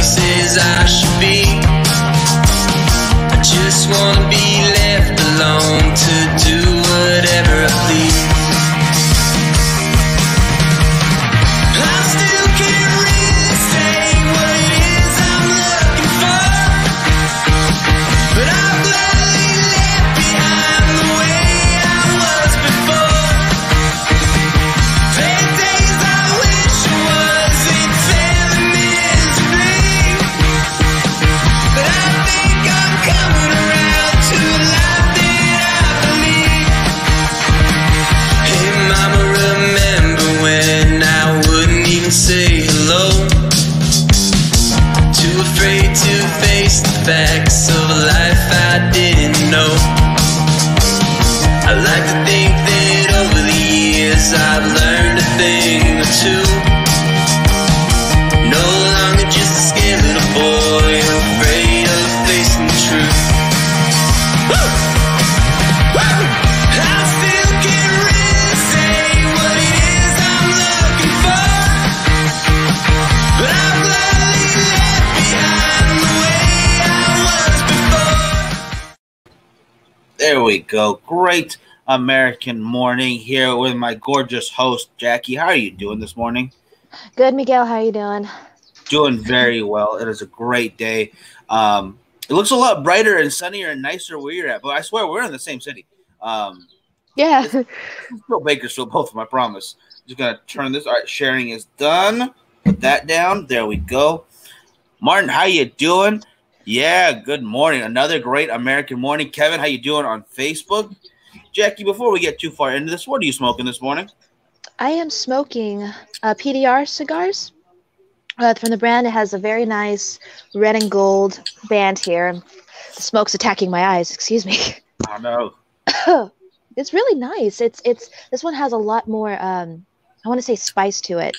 places I should be. I just wanna be left alone to do whatever I please. I still can't really say what it is I'm looking for, but I'm gladly left behind the way I was before. There are days I wish I wasn't failing miserably, but I think I'm coming around to a life that I believe. Hey mama, remember when I wouldn't even say hello? Too afraid to face the facts of a life I didn't know. I like to think that over the years I've learned a thing or two. No longer just a scared little boy afraid of facing the truth. Woo! Woo! I still can't really say what it is I'm looking for, but I'm gladly left behind the way I was before. There we go. Great American morning here with my gorgeous host, Jackie. How are you doing this morning? Good, Miguel. How you doing? Doing very well. It is a great day. It looks a lot brighter and sunnier and nicer where you're at, but I swear we're in the same city. Yeah. It's still Bakersfield, both of them, I promise. Just gonna turn this. All right, sharing is done. Put that down. There we go. Martin, how you doing? Yeah, good morning. Another great American morning. Kevin, how you doing on Facebook? Jackie, before we get too far into this, what are you smoking this morning? I am smoking PDR cigars from the brand. It has a very nice red and gold band here. The smoke's attacking my eyes. Excuse me. I know. It's really nice. It's this one has a lot more. I want to say spice to it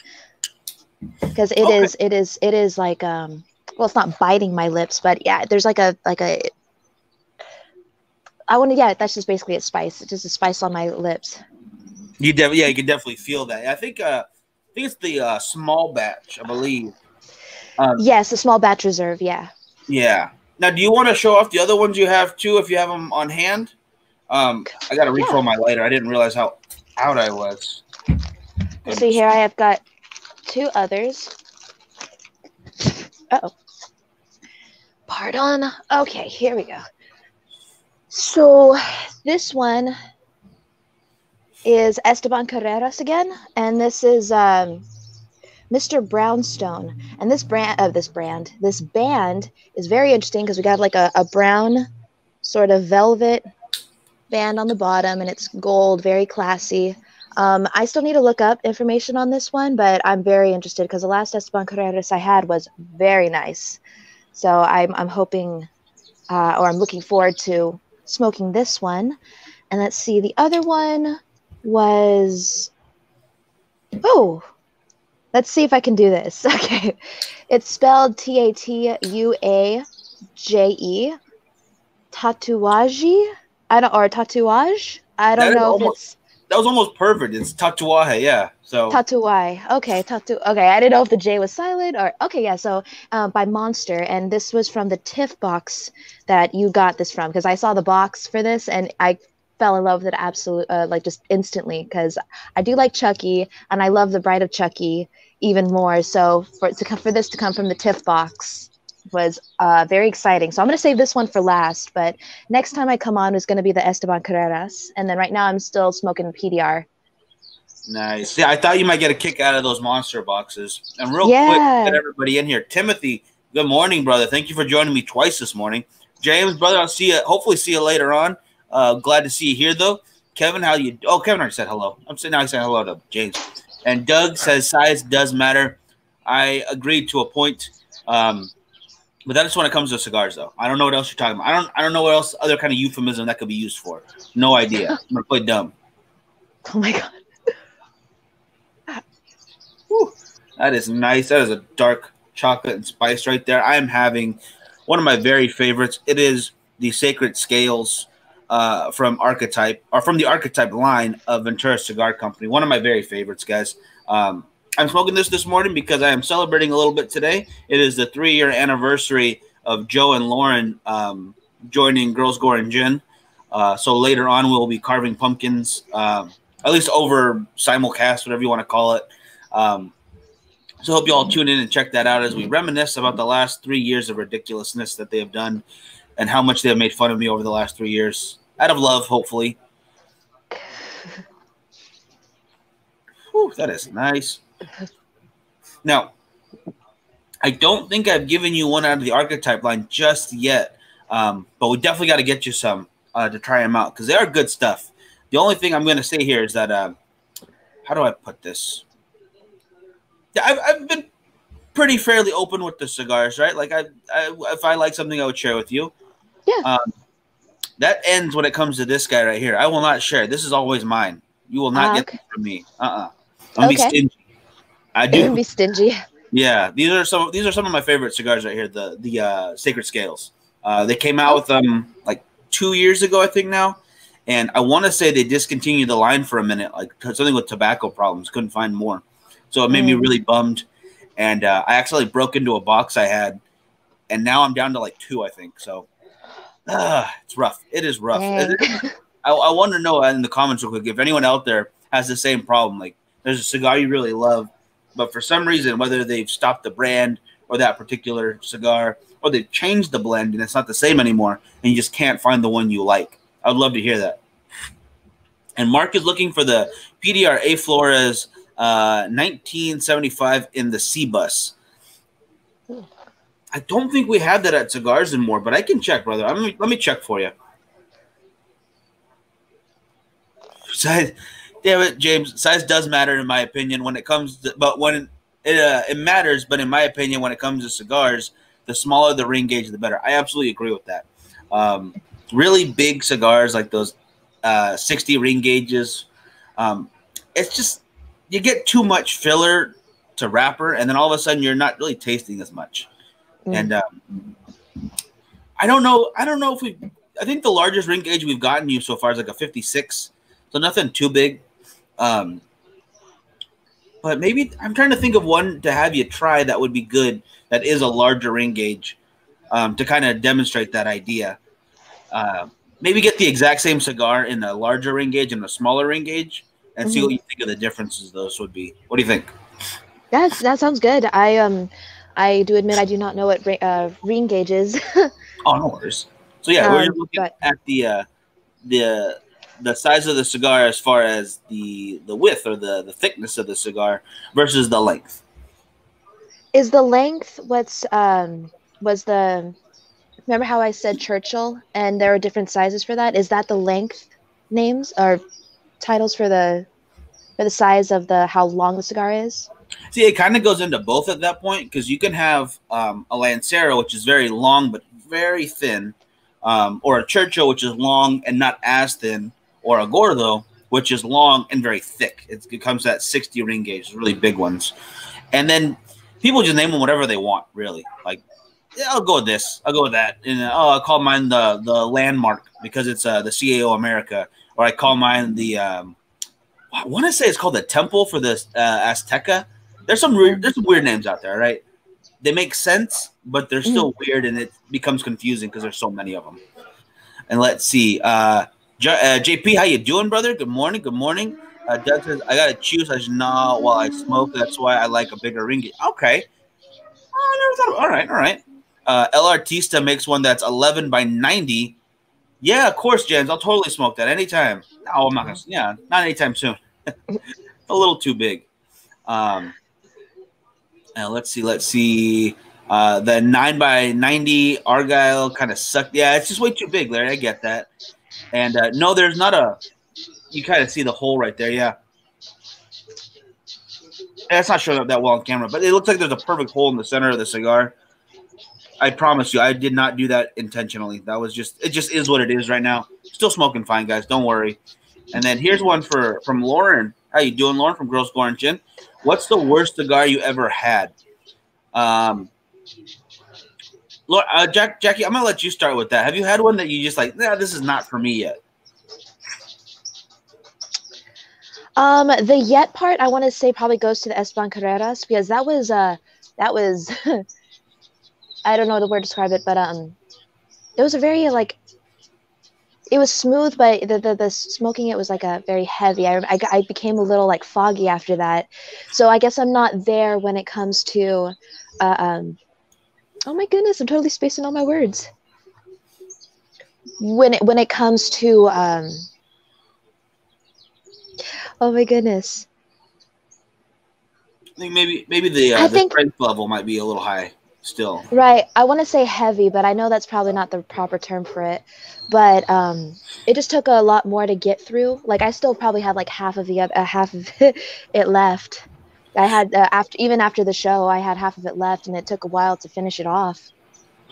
because it is like well, it's not biting my lips, but yeah, there's like a. Yeah, that's just basically a spice. It's just a spice on my lips. You can definitely feel that. I think it's the small batch, I believe. Yes, the small batch reserve. Yeah. Yeah. Now, do you want to show off the other ones you have too, if you have them on hand? I got to refill my lighter. I didn't realize how out I was. Let's see here. I have got two others. Uh-oh. Pardon. Okay, here we go. So this one is Esteban Carreras again, and this is Mr. Brownstone. And this band is very interesting because we got like a brown sort of velvet band on the bottom, and it's gold, very classy. I still need to look up information on this one, but I'm very interested because the last Esteban Carreras I had was very nice. So I'm hoping, or I'm looking forward to smoking this one. And let's see, the other one was, let's see if I can do this. Okay, it's spelled Tatuaje, Tatuaje. Tatouage. I don't know if it's. That was almost perfect. It's Tatuaje, yeah. So Tatuaje. Okay, Okay, I didn't know if the J was silent or okay. Yeah. So by Monster, and this was from the TIFF box that you got this from because I saw the box for this and I fell in love with it like just instantly because I do like Chucky and I love the Bride of Chucky even more. So for this to come from the TIFF box was very exciting. So I'm going to save this one for last, but next time I come on is going to be the Esteban Carreras. And then right now I'm still smoking PDR. Nice. Yeah, I thought you might get a kick out of those monster boxes. And real quick, get everybody in here. Timothy, good morning, brother. Thank you for joining me twice this morning. James, brother, I'll see you. Hopefully see you later on. Glad to see you here, though. Kevin, how you? Oh, Kevin already said hello. I'm saying hello to James. And Doug says size does matter. I agreed to a point. But that's when it comes to cigars, though. I don't know what else you're talking about. I don't know what else other kind of euphemism that could be used for. No idea. I'm gonna play dumb. Oh my god. Whew. That is nice. That is a dark chocolate and spice right there. I am having one of my very favorites. It is the Sacred Scales from Archetype, or from the Archetype line of Ventura Cigar Company. One of my very favorites, guys. I'm smoking this morning because I am celebrating a little bit today. It is the 3-year anniversary of Joe and Lauren joining Girls Gore and Gin. So later on, we'll be carving pumpkins, at least over simulcast, whatever you want to call it. So hope you all tune in and check that out as we reminisce about the last 3 years of ridiculousness that they have done and how much they have made fun of me over the last 3 years. Out of love, hopefully. Whew, that is nice. Now, I don't think I've given you one out of the archetype line just yet, but we definitely got to get you some to try them out because they are good stuff. The only thing I'm going to say here is that, how do I put this? Yeah, I've been pretty fairly open with the cigars, right? Like, if I like something, I would share with you. Yeah. That ends when it comes to this guy right here. I will not share. This is always mine. You will not get this from me. I'm gonna be stingy. I do. Be stingy. Yeah, these are some of my favorite cigars right here. The Sacred Scales. They came out with them like 2 years ago, I think now, and I want to say they discontinued the line for a minute, like something with tobacco problems. Couldn't find more, so it made me really bummed. And I actually broke into a box I had, and now I'm down to like 2, I think. So it's rough. It is rough. I want to know in the comments real quick if anyone out there has the same problem. Like, there's a cigar you really love, but for some reason, whether they've stopped the brand or that particular cigar, or they've changed the blend and it's not the same anymore, and you just can't find the one you like. I would love to hear that. And Mark is looking for the PDR A Flores 1975 in the C-Bus. I don't think we have that at Cigars anymore, but I can check, brother. Let me check for you. Size, damn it, James. Size does matter in my opinion when it comes to, but when it matters, but in my opinion, when it comes to cigars, the smaller the ring gauge, the better. I absolutely agree with that. Really big cigars like those 60 ring gauges, it's just you get too much filler to wrapper, and then all of a sudden you're not really tasting as much. And I don't know if I think the largest ring gauge we've gotten you so far is like a 56, so nothing too big. But maybe I'm trying to think of one to have you try that would be good. That is a larger ring gauge, to kind of demonstrate that idea. Maybe get the exact same cigar in a larger ring gauge and a smaller ring gauge, and see what you think of the differences those would be. What do you think? That sounds good. I do admit I do not know what ring gauge is. Oh, no worries. So yeah, we're looking at the size of the cigar as far as the width or the thickness of the cigar versus the length. Is the length was the remember how I said Churchill and there are different sizes for that? Is that the length names or titles for the size of how long the cigar is? See, it kind of goes into both at that point because you can have a Lancero, which is very long but very thin, or a Churchill, which is long and not as thin, or a Gordo, which is long and very thick. It comes to that 60 ring gauge, really big ones. And then people just name them whatever they want, really. Like, yeah, I'll go with this. I'll go with that. And I'll call mine the Landmark because it's the CAO America. Or I call mine the I want to say it's called the Temple for the Azteca. There's some weird names out there, right? They make sense, but they're still weird, and it becomes confusing because there's so many of them. And let's see. JP, how you doing, brother? Good morning. Good morning. Doug says, I got to choose. I should not while I smoke. That's why I like a bigger ring gauge. Okay. I never thought all right. All right. El Artista makes one that's 11 by 90. Yeah, of course, James. I'll totally smoke that anytime. No, I'm not going to. Yeah, not anytime soon. A little too big. Let's see. The 9 by 90 Argyle kind of sucked. Yeah, it's just way too big, Larry. I get that. And no, there's not a. You kind of see the hole right there. Yeah. That's not showing up that well on camera, but it looks like there's a perfect hole in the center of the cigar. I promise you, I did not do that intentionally. That was just. It just is what it is right now. Still smoking fine, guys. Don't worry. And then here's one from Lauren. How you doing, Lauren? From Girls Gore and Gin. What's the worst cigar you ever had? Jackie, I'm gonna let you start with that. Have you had one that you just like? Nah, this is not for me yet. The yet part I want to say probably goes to the Esteban Carreras because that was I don't know the word to describe it, but it was a very like it was smooth, but the smoking it was like a very heavy. I became a little like foggy after that, so I guess I'm not there when it comes to, oh my goodness, I'm totally spacing all my words. When it comes to oh my goodness. I think maybe the strength level might be a little high still. Right. I want to say heavy, but I know that's probably not the proper term for it. But it just took a lot more to get through. Like I still probably had like half of it left. I had after the show, I had half of it left, and it took a while to finish it off.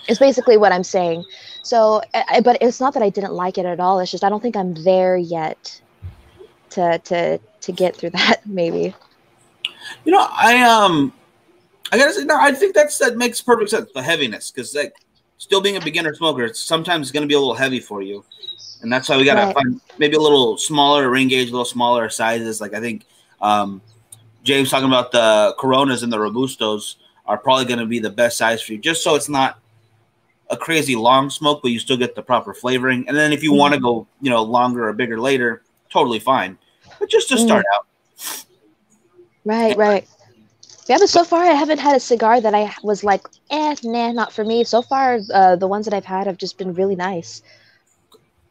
It's basically what I'm saying. So, but it's not that I didn't like it at all. It's just I don't think I'm there yet to get through that. Maybe. You know, I gotta say, no, I think that makes perfect sense. The heaviness, because like still being a beginner smoker, it's sometimes going to be a little heavy for you, and that's why we gotta find maybe a little smaller ring gauge, a little smaller sizes. Like I think James talking about the Coronas and the Robustos are probably going to be the best size for you, just so it's not a crazy long smoke, but you still get the proper flavoring. And then if you want to go, longer or bigger later, totally fine. But just to start out. Right. Yeah, but so far I haven't had a cigar that I was like, nah, not for me. So far, the ones that I've had have just been really nice.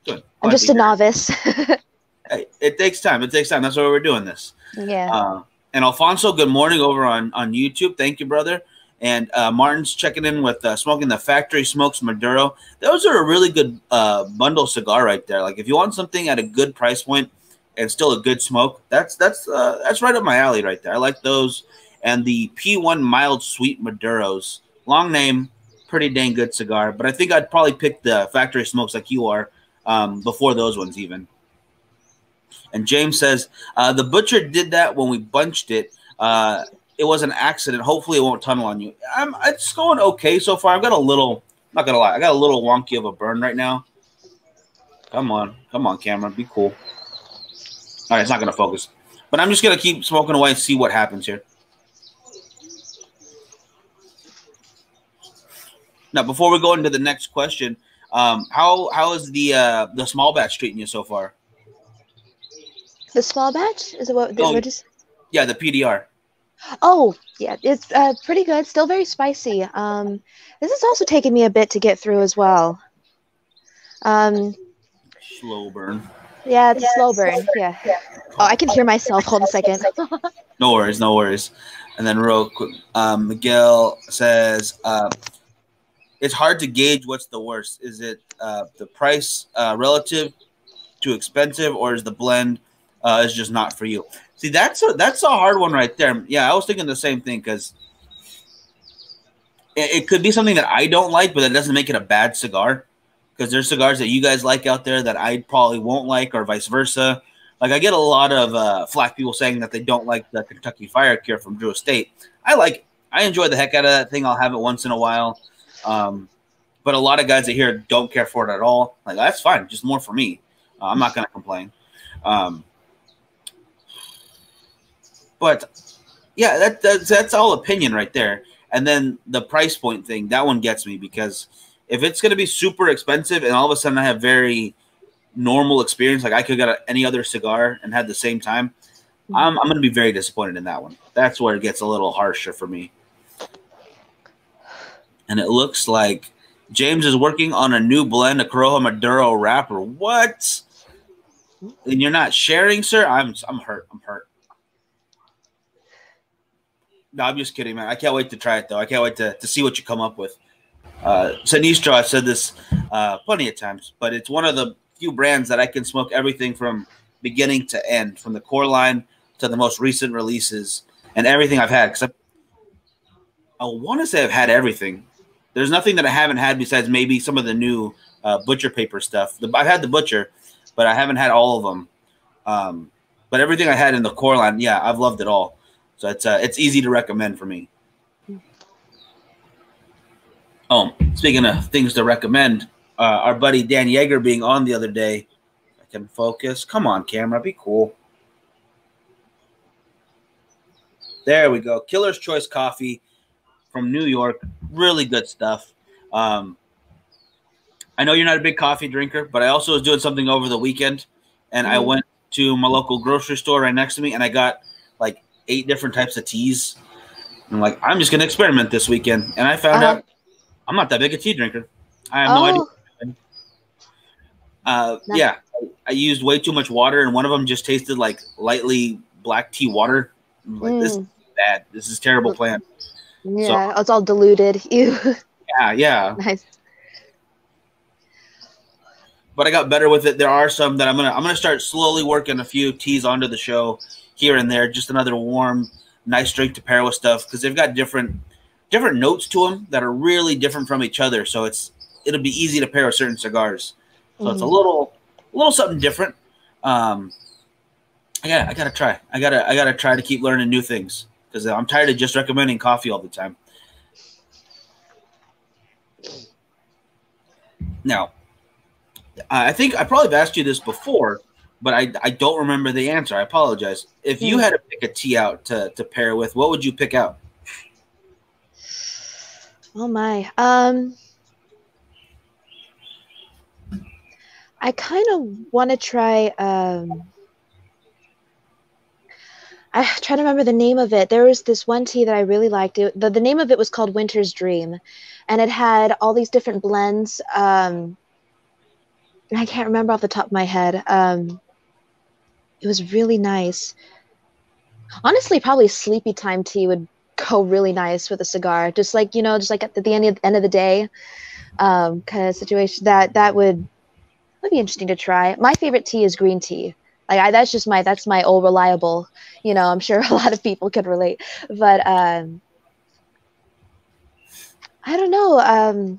Good. I'm just a novice. Hey, it takes time. That's why we're doing this. Yeah. And Alfonso, good morning over on YouTube. Thank you, brother. And Martin's checking in with smoking the Factory Smokes Maduro. Those are a really good bundle cigar right there. Like if you want something at a good price point and still a good smoke, that's right up my alley right there. I like those. And the P1 Mild Sweet Maduros. Long name, pretty dang good cigar. But I think I'd probably pick the Factory Smokes like you are before those ones even. And James says, the butcher did that when we bunched it. It was an accident. Hopefully it won't tunnel on you. It's going okay so far. I've got a little, not going to lie, I got a little wonky of a burn right now. Come on, camera. Be cool. All right, it's not going to focus. But I'm just going to keep smoking away and see what happens here. Now, before we go into the next question, how is the small batch treating you so far? The small batch? Is it what just? Yeah, the PDR. Oh, yeah, it's pretty good. Still very spicy. This is also taking me a bit to get through as well. Slow burn. Yeah, it's a slow burn. Yeah. Oh, I can hear myself. Hold a second. No worries. And then real quick, Miguel says, it's hard to gauge what's the worst. Is it the price relative to expensive, or is the blend is just not for you? See, that's a hard one right there. Yeah, I was thinking the same thing because it could be something that I don't like, but that doesn't make it a bad cigar. Because there's cigars that you guys like out there that I probably won't like, or vice versa. Like I get a lot of flack people saying that they don't like the Kentucky Fire Cure from Drew Estate. I like it. I enjoy the heck out of that thing. I'll have it once in a while. But a lot of guys that here don't care for it at all. Like that's fine, just more for me. I'm not going to complain. But yeah, that's all opinion right there. And then the price point thing, that one gets me because if it's going to be super expensive and all of a sudden I have very normal experience, like I could get any other cigar and had the same time, I'm going to be very disappointed in that one. That's where it gets a little harsher for me. And it looks like James is working on a new blend, a Corojo Maduro wrapper. What? And you're not sharing, sir? I'm hurt. I'm hurt. No, I'm just kidding, man. I can't wait to try it, though. I can't wait to see what you come up with. Sinistro, I've said this plenty of times, but it's one of the few brands that I can smoke everything from beginning to end, from the core line to the most recent releases and everything I've had. Because I want to say I've had everything. There's nothing that I haven't had besides maybe some of the new Butcher paper stuff. I've had the Butcher, but I haven't had all of them. But everything I had in the core line, yeah, I've loved it all. So it's easy to recommend for me. Oh, speaking of things to recommend, our buddy Dan Yeager being on the other day. I can focus. Come on, camera. Be cool. There we go. Killer's Choice Coffee from New York. Really good stuff. I know you're not a big coffee drinker, but I also was doing something over the weekend, and I went to my local grocery store right next to me, and I got like 8 different types of teas. I'm like, I'm just going to experiment this weekend. And I found out I'm not that big a tea drinker. I have no idea. Yeah, I used way too much water, and one of them just tasted like lightly black tea water. I'm like, this is bad. This is a terrible plan. Yeah, so, it's all diluted. Ew. Yeah. Nice. But I got better with it. There are some that I'm gonna start slowly working a few teas onto the show here and there. Just another warm, nice drink to pair with stuff, because they've got different notes to them that are really different from each other. So it'll be easy to pair with certain cigars. So it's a little something different. I gotta try. I gotta try to keep learning new things, because I'm tired of just recommending coffee all the time. Now, I think I probably have asked you this before, but I don't remember the answer. I apologize. If you had to pick a tea out to pair with, what would you pick out? Oh my. I kind of want to try. I'm trying to remember the name of it. There was this one tea that I really liked. The name of it was called Winter's Dream, and it had all these different blends. I can't remember off the top of my head. It was really nice. Honestly, probably sleepy time tea would go really nice with a cigar. Just like at the end of the day, kind of situation. That would be interesting to try. My favorite tea is green tea. Like that's my old reliable. I'm sure a lot of people could relate. But I don't know.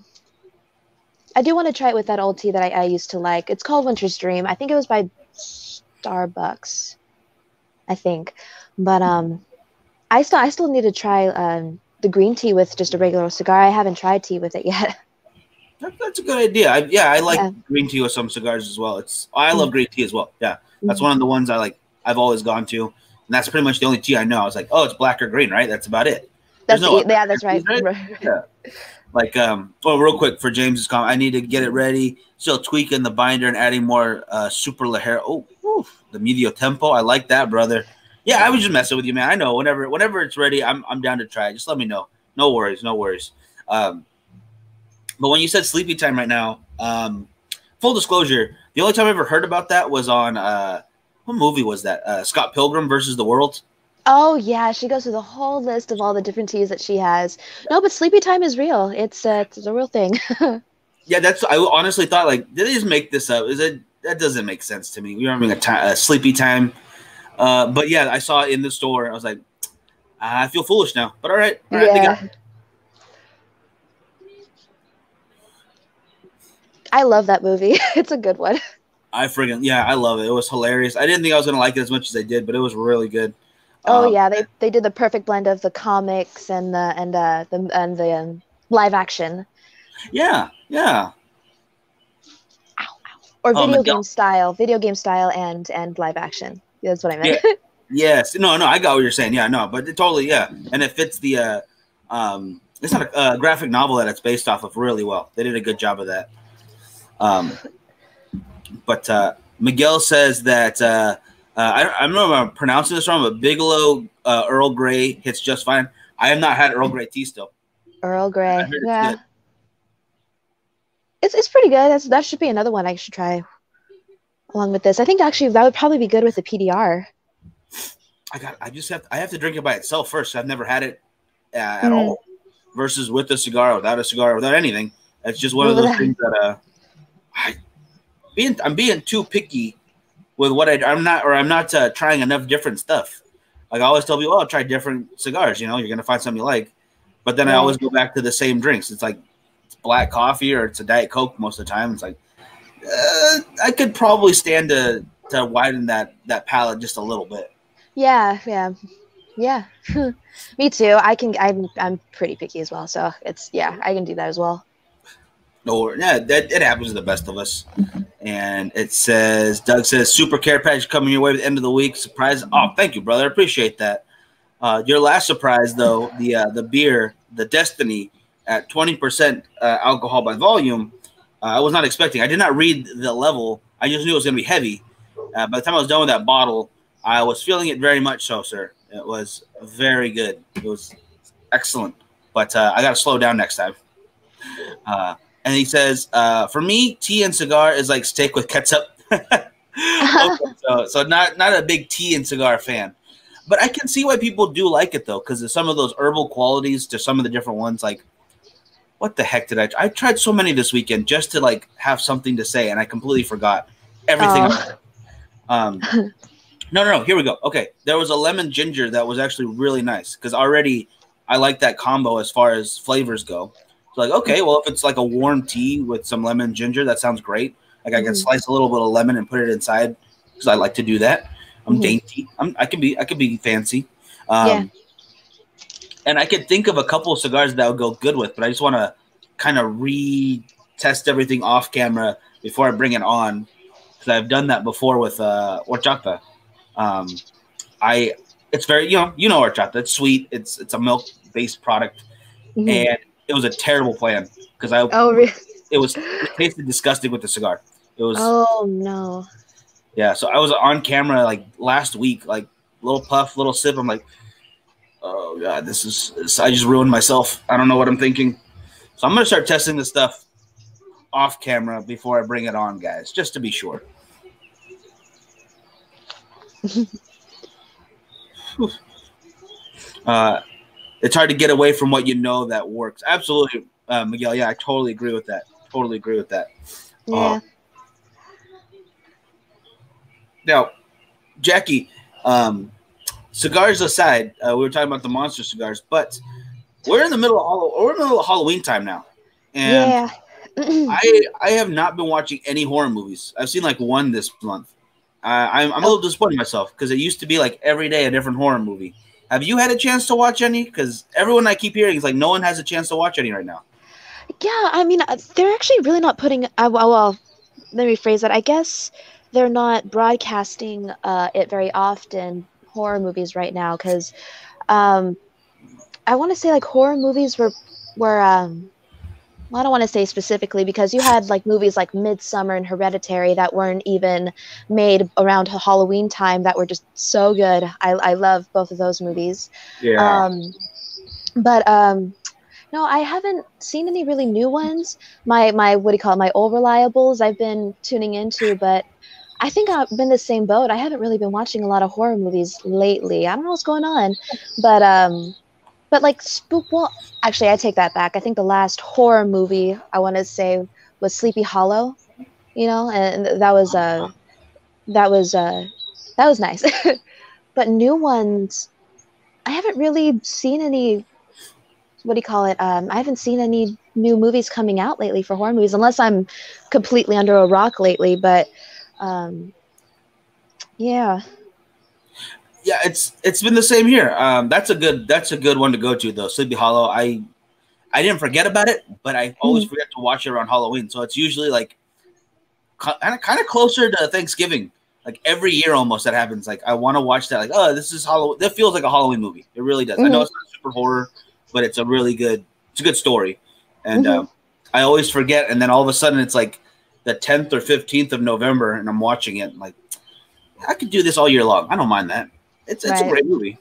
I do want to try it with that old tea that I used to like. It's called Winter's Dream. I think it was by Starbucks, I think. But I still need to try the green tea with just a regular cigar. I haven't tried tea with it yet. That's a good idea. I like green tea with some cigars as well. I love green tea as well. Yeah, that's one of the ones I like. I've always gone to, and that's pretty much the only tea I know. I was like, oh, it's black or green, right? That's about it. That's right. Teas, right? Yeah. Like, real quick for James's comment, I need to get it ready. Still tweaking the binder and adding more super Lajero. Oh, the medio tempo. I like that, brother. Yeah, I was just messing with you, man. I know. Whenever it's ready, I'm down to try. Just let me know. No worries. But when you said sleepy time right now, full disclosure, the only time I ever heard about that was on what movie was that? Scott Pilgrim versus the World. Oh yeah, she goes through the whole list of all the different teas that she has. No, but sleepy time is real. It's a real thing. Yeah, I honestly thought, like, did they just make this up? That doesn't make sense to me. We're having a sleepy time. But yeah, I saw it in the store. I was like, I feel foolish now. But all right. Yeah. I love that movie. It's a good one. I love it. It was hilarious. I didn't think I was gonna like it as much as I did, but it was really good. Oh yeah, they did the perfect blend of the comics and the live action. Yeah. Ow. Or video game style and live action. That's what I meant. Yeah. Yes. No, I got what you're saying. Yeah, no, but it totally, yeah. And it fits the it's not a graphic novel that it's based off of really well. They did a good job of that. But Miguel says that I don't know if I'm pronouncing this wrong, but Bigelow Earl Grey hits just fine. I have not had Earl Grey tea still. Earl Grey, yeah. It's pretty good. That should be another one I should try along with this. I think actually that would probably be good with the PDR. I have to drink it by itself first. I've never had it at all. Versus with a cigar, without a cigar, without anything. It's just one of those things that I'm being too picky with what I'm not trying enough different stuff. Like I always tell people, I'll try different cigars. You're gonna find something you like, but then I always go back to the same drinks. It's like it's black coffee or it's a Diet Coke most of the time. It's like I could probably stand to widen that palate just a little bit. Yeah. Me too. I'm pretty picky as well, so I can do that as well. No, yeah, it happens to the best of us. And it says, Doug says, super care package coming your way at the end of the week. Surprise. Oh, thank you, brother. I appreciate that. Your last surprise, though, the beer, the Destiny, at 20% alcohol by volume, I was not expecting. I did not read the level. I just knew it was going to be heavy. By the time I was done with that bottle, I was feeling it very much so, sir. It was very good. It was excellent. But I got to slow down next time. And he says, for me, tea and cigar is like steak with ketchup. Okay, so not a big tea and cigar fan. But I can see why people do like it, though, because of some of those herbal qualities to some of the different ones. Like, what the heck did I tried so many this weekend just to, like, have something to say, and I completely forgot everything. No. Here we go. Okay. There was a lemon ginger that was actually really nice because already I like that combo as far as flavors go. So, like, okay, well, if it's like a warm tea with some lemon ginger, that sounds great. Like, I can slice a little bit of lemon and put it inside because I like to do that. I'm dainty. I can be fancy. And I could think of a couple of cigars that would go good with, but I just want to kind of retest everything off camera before I bring it on because I've done that before with horchata. It's very you know horchata. It's sweet. It's a milk based product, and it was a terrible plan because really? It tasted disgusting with the cigar. It was no. Yeah, so I was on camera like last week, like little puff, little sip. I'm like, oh god, this I just ruined myself. I don't know what I'm thinking. So I'm gonna start testing this stuff off camera before I bring it on, guys, just to be sure. It's hard to get away from what you know that works. Absolutely, Miguel. Yeah, I totally agree with that. Yeah. Now, Jackie, cigars aside, we were talking about the monster cigars, but we're in the middle of Halloween time now, and I have not been watching any horror movies. I've seen like one this month. I'm a little disappointed in myself because it used to be like every day a different horror movie. Have you had a chance to watch any? Because everyone I keep hearing is like no one has a chance to watch any right now. Yeah, I mean, they're actually really not putting. Well, let me rephrase that. I guess they're not broadcasting it very often, horror movies right now, because I want to say like horror movies were well, I don't want to say specifically because you had like movies like Midsummer and Hereditary that weren't even made around Halloween time that were just so good. I love both of those movies. Yeah. No, I haven't seen any really new ones. My what do you call it? My old reliables I've been tuning into, but I think I've been the same boat. I haven't really been watching a lot of horror movies lately. I don't know what's going on, but like well, actually, I take that back. I think the last horror movie I want to say was Sleepy Hollow, and that was nice. But new ones, I haven't really seen any. What do you call it? I haven't seen any new movies coming out lately for horror movies, unless I'm completely under a rock lately. But yeah. Yeah, it's been the same here. That's a good one to go to though. Sleepy Hollow. I didn't forget about it, but I always forget to watch it around Halloween. So it's usually like kind of closer to Thanksgiving. Like every year almost that happens. Like I want to watch that. Like, oh, this is Halloween. That feels like a Halloween movie. It really does. I know it's not super horror, but it's a good story. And I always forget, and then all of a sudden it's like the 10th or 15th of November, and I'm watching it. And like, I could do this all year long. I don't mind that. It's a great movie.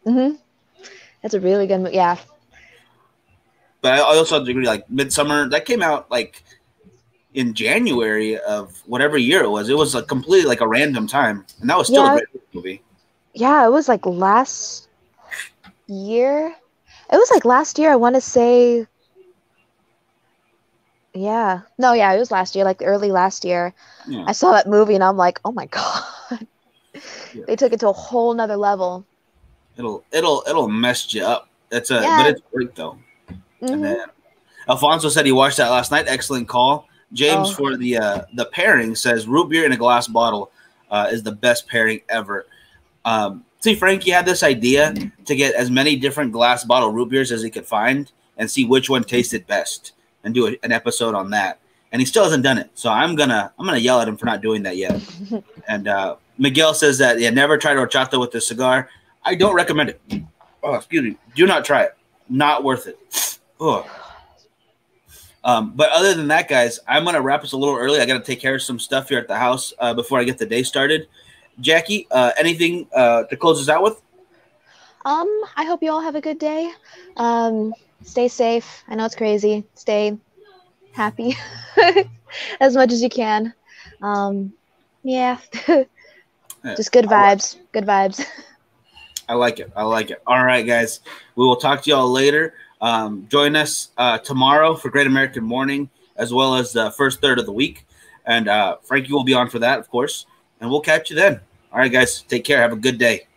It's a really good movie. Yeah. But I also have to agree, like Midsummer, that came out like in January of whatever year it was. It was like completely like a random time, and that was still a great movie. Yeah, it was like last year. It was like last year. I want to say. Yeah. No, yeah, it was last year, like early last year. Yeah. I saw that movie and I'm like, oh my God. They took it to a whole nother level. It'll mess you up. But it's great though. And then Alfonso said he watched that last night. Excellent call. James for the pairing says root beer in a glass bottle is the best pairing ever. See, Frankie had this idea to get as many different glass bottle root beers as he could find and see which one tasted best and do an episode on that. And he still hasn't done it. So I'm gonna yell at him for not doing that yet. And Miguel says that never tried horchata with the cigar. I don't recommend it. Oh, excuse me. Do not try it. Not worth it. Oh. But other than that, guys, I'm going to wrap us a little early. I got to take care of some stuff here at the house before I get the day started. Jackie, anything to close us out with? I hope you all have a good day. Stay safe. I know it's crazy. Stay happy as much as you can. Yeah. Just good vibes. Good vibes. I like it. I like it. All right, guys. We will talk to y'all later. Join us tomorrow for Great American Morning, as well as the first third of the week. And Frankie will be on for that, of course. And we'll catch you then. All right, guys. Take care. Have a good day.